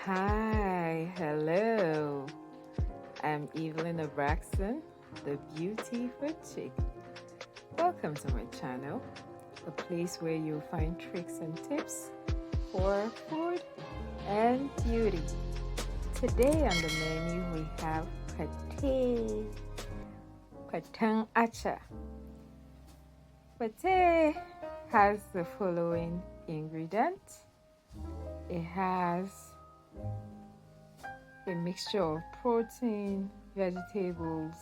Hi, hello. I'm Evelyn Abraxton, the beauty food chick. Welcome to my channel, a place where you'll find tricks and tips for food and beauty. Today on the menu we have Paten Acha. Pate has the following ingredients. It has a mixture of protein, vegetables.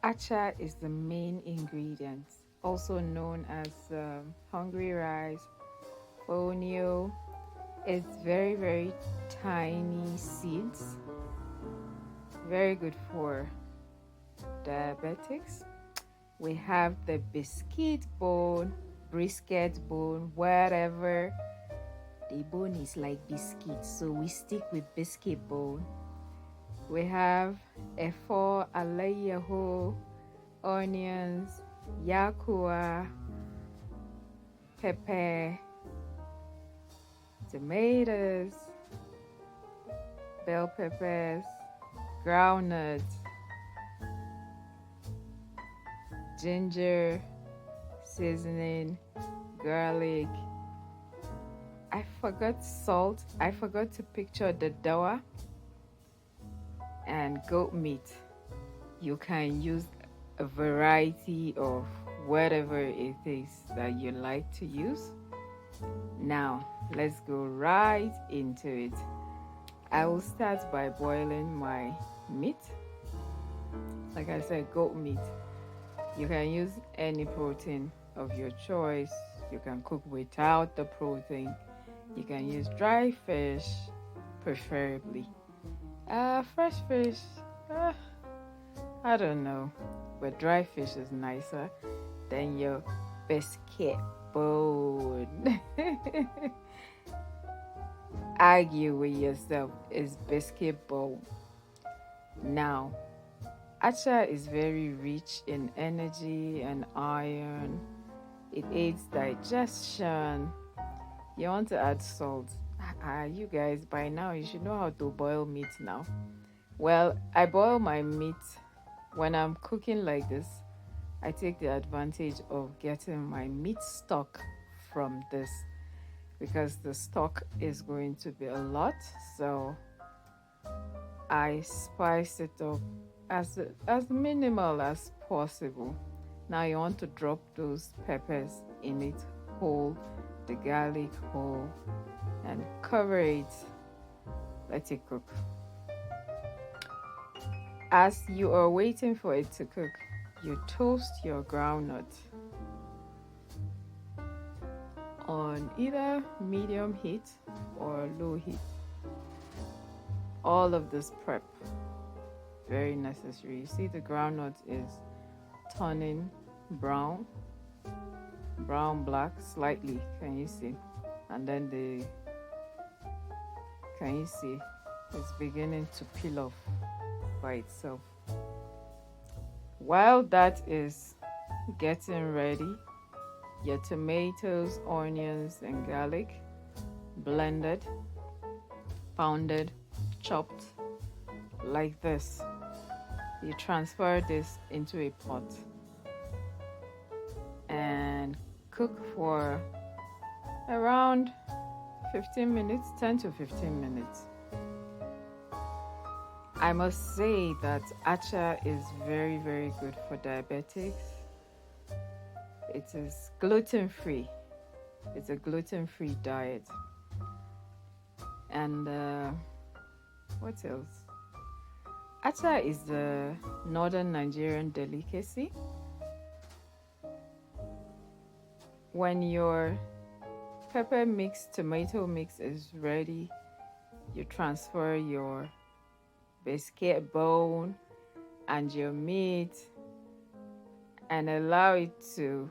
Acha is the main ingredient, also known as hungry rice, Fonio. It's very tiny seeds, very good for diabetics. We have the biscuit bone, brisket bone, whatever. The bone is like biscuit, so we stick with biscuit bone. We have aleho, onions, yakuwa, pepper, tomatoes, bell peppers, groundnut, ginger, seasoning, garlic. I forgot salt. I forgot to picture the dadawa and goat meat. You can use a variety of whatever it is that you like to use. Now, let's go right into it. I will start by boiling my meat. Like I said, goat meat. You can use any protein of your choice. You can cook without the protein. You can use dry fish, preferably. Fresh fish, I don't know, but dry fish is nicer than your biscuit bone. Argue with yourself, is biscuit bone. Now, acha is very rich in energy and iron. It aids digestion. You want to add salt. You guys, by now you should know how to boil meat now. Well, I boil my meat when I'm cooking like this. I take the advantage of getting my meat stock from this because the stock is going to be a lot, so I spice it up as minimal as possible. Now you want to drop those peppers in it whole, the garlic whole, and cover it. Let it cook. As you are waiting for it to cook, you toast your groundnut on either medium heat or low heat. All of this prep, very necessary. You see the groundnut is turning brown, black slightly. Can you see? And then can you see it's beginning to peel off by itself. While that is getting ready, your tomatoes, onions, and garlic blended, pounded, chopped like this. You transfer this into a pot and cook for around 15 minutes, 10 to 15 minutes. I must say that acha is very good for diabetics. It is gluten-free. It's a gluten-free diet. And what else? Acha is the northern Nigerian delicacy. When your pepper mix, tomato mix is ready, you transfer your biscuit bone and your meat and allow it to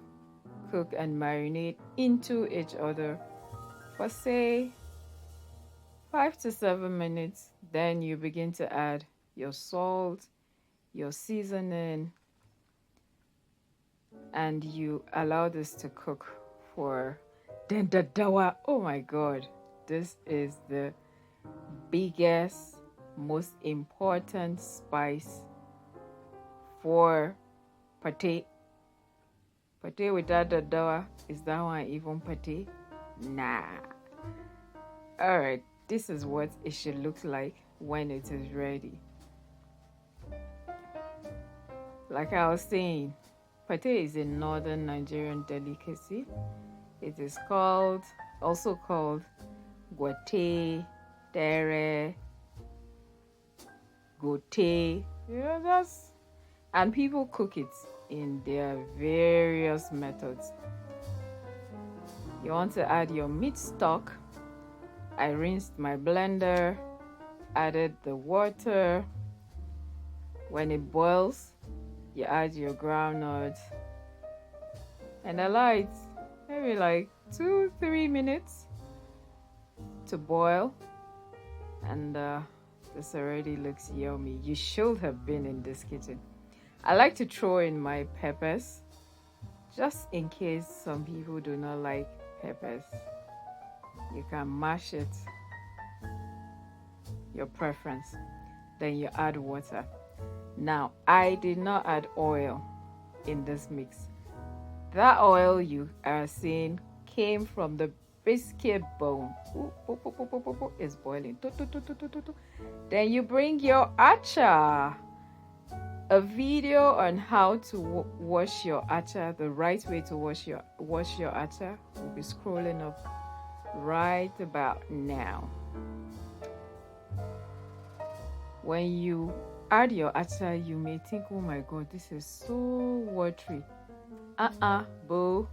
cook and marinate into each other for say 5 to 7 minutes. Then you begin to add your salt, your seasoning, and you allow this to cook for then dadawa. Oh my god, this is the biggest, most important spice for pate. Pate without dadawa, is that one even pate? Nah. Alright, this is what it should look like when it is ready. Like I was saying, pate is a northern Nigerian delicacy. It is also called guate, tere, gote. And people cook it in their various methods. You want to add your meat stock. I rinsed my blender, added the water. When it boils, you add your groundnut and allow it maybe like 2-3 minutes to boil. And this already looks yummy. You should have been in this kitchen. I like to throw in my peppers just in case some people do not like peppers. You can mash it, your preference. Then you add water. Now, I did not add oil in this mix. That oil you are seeing came from the biscuit bone. It's boiling. Then you bring your acha. A video on how to wash your acha, the right way to wash your acha, will be scrolling up right about now. When you add your acha, you may think, oh my god, this is so watery. Boo.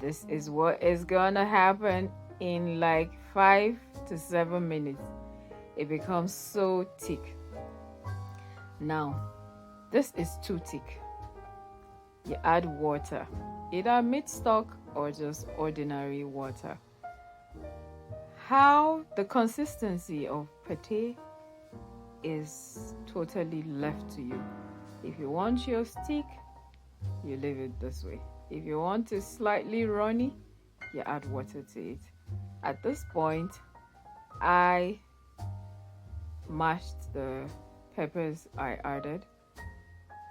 This is what is gonna happen in like 5 to 7 minutes. It becomes so thick. Now, this is too thick. You add water, either meat stock or just ordinary water. How the consistency of pate is totally left to you. If you want your stick, you leave it this way. If you want it slightly runny, you add water to it. At this point, I mashed the peppers I added,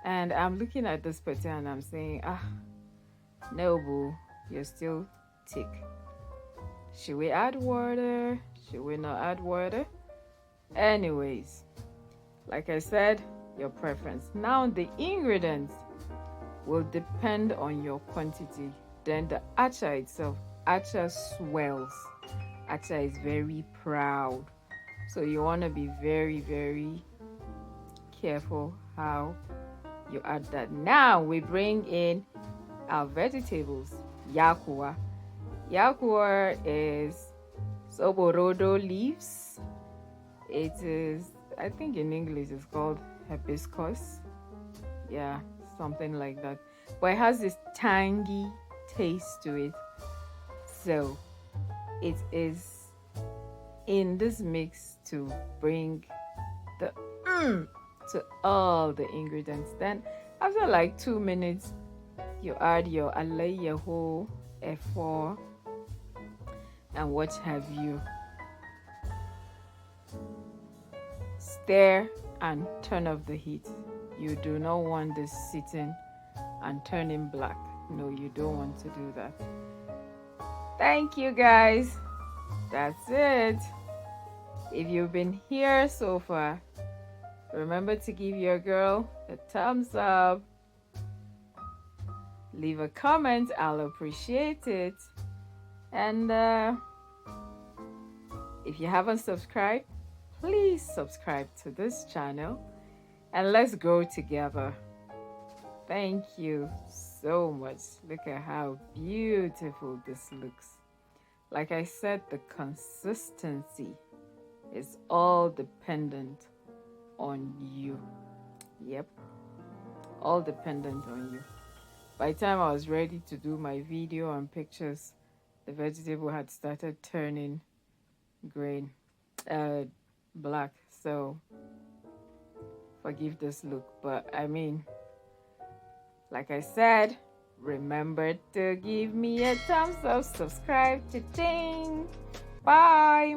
and I'm looking at this pate and I'm saying, no boo, you're still thick. Should we add water? Should we not add water? Anyways, like I said, your preference. Now the ingredients will depend on your quantity. Then the acha itself, acha swells. Acha is very proud, so you want to be very, very careful how you add that. Now we bring in our vegetables. Yakuwa. Yakuwa is soborodo leaves. It is, I think in English it's called hibiscus. Yeah, something like that. But it has this tangy taste to it. So it is in this mix to bring the to all the ingredients. Then after like 2 minutes, you add your aleho, efo, and what have you. Stir and turn off the heat. You do not want this sitting and turning black. No, you don't want to do that. Thank you guys. That's it. If you've been here so far, remember to give your girl a thumbs up. Leave a comment, I'll appreciate it. And if you haven't subscribed, please subscribe to this channel and let's grow together. Thank you so much. Look at how beautiful this looks. Like I said, the consistency is all dependent on you. Yep, all dependent on you. By the time I was ready to do my video and pictures, the vegetable had started turning black. So forgive this look, but I mean, like I said, remember to give me a thumbs up, subscribe, cha-ching. Bye.